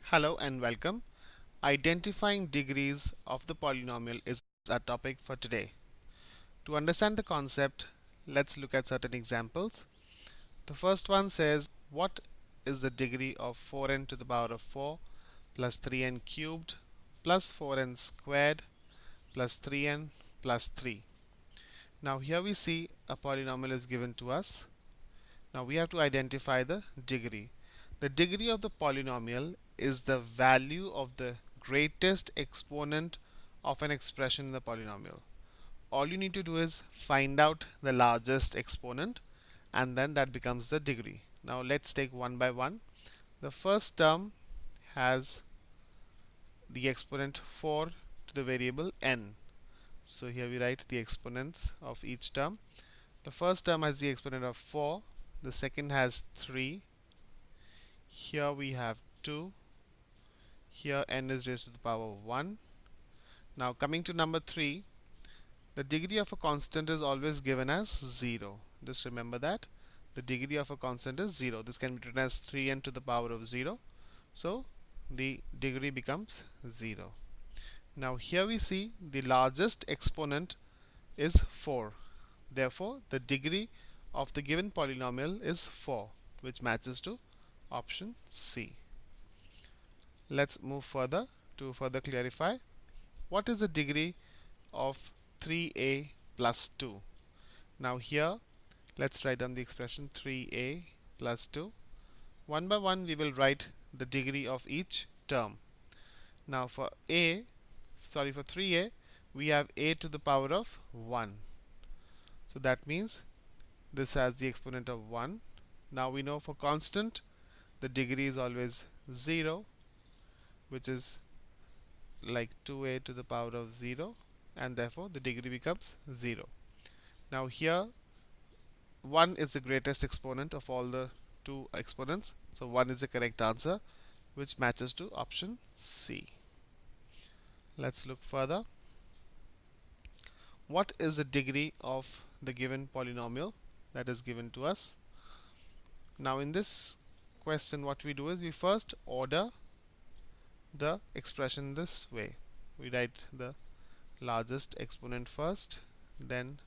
Hello and welcome. Identifying degrees of the polynomial is our topic for today. To understand the concept, let's look at certain examples. The first one says, what is the degree of 4n to the power of 4 plus 3n cubed plus 4n squared plus 3n plus 3? Now here we see a polynomial is given to us. Now we have to identify the degree. The degree of the polynomial is the value of the greatest exponent of an expression in the polynomial. All you need to do is find out the largest exponent and then that becomes the degree. Now let's take one by one. The first term has the exponent 4 to the variable n. So here we write the exponents of each term. The first term has the exponent of 4, the second has 3, here we have 2, here n is raised to the power of 1. Now coming to number 3, the degree of a constant is always given as 0. Just remember that the degree of a constant is 0. This can be written as 3n to the power of 0. So the degree becomes 0. Now here we see the largest exponent is 4. Therefore, the degree of the given polynomial is 4, which matches to option C. Let's move further to further clarify. What is the degree of 3a plus 2? Now here, let's write down the expression 3a plus 2. One by one, we will write the degree of each term. Now for 3a, we have a to the power of 1. So that means this has the exponent of 1. Now we know for constant, the degree is always 0, which is like 2a to the power of 0, and therefore the degree becomes 0. Now here 1 is the greatest exponent of all the two exponents, so 1 is the correct answer, which matches to option C. Let's look further. What is the degree of the given polynomial that is given to us? Now in this question, what we do is we first order the expression this way. We write the largest exponent first, then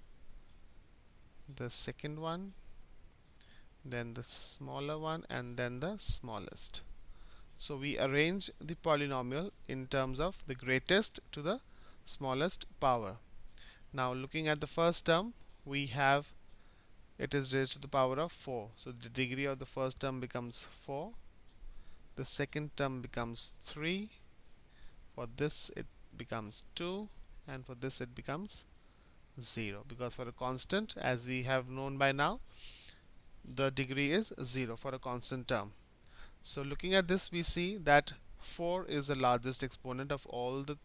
the second one, then the smaller one, and then the smallest. So we arrange the polynomial in terms of the greatest to the smallest power. Now looking at the first term, we have it is raised to the power of 4. So the degree of the first term becomes 4. The second term becomes 3. For this it becomes 2, and for this it becomes 0, because for a constant, as we have known by now, the degree is 0 for a constant term. So looking at this, we see that 4 is the largest exponent of all the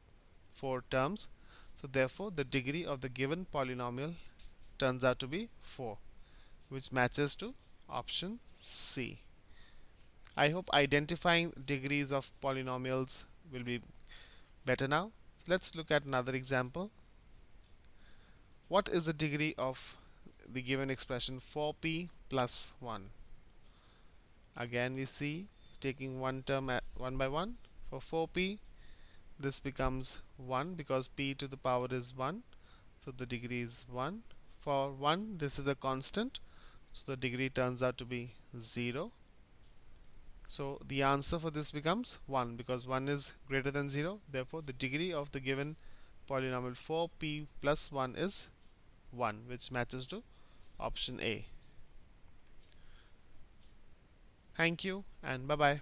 4 terms. So therefore the degree of the given polynomial turns out to be 4, which matches to option C. I hope identifying degrees of polynomials will be better now. Let's look at another example. What is the degree of the given expression 4p plus 1? Again we see, taking one term one by one. For 4p, this becomes 1 because p to the power is 1, so the degree is 1. For 1, this is a constant, so the degree turns out to be 0. So the answer for this becomes 1 because 1 is greater than 0. Therefore the degree of the given polynomial 4p plus 1 is 1, which matches to option A. Thank you and bye bye.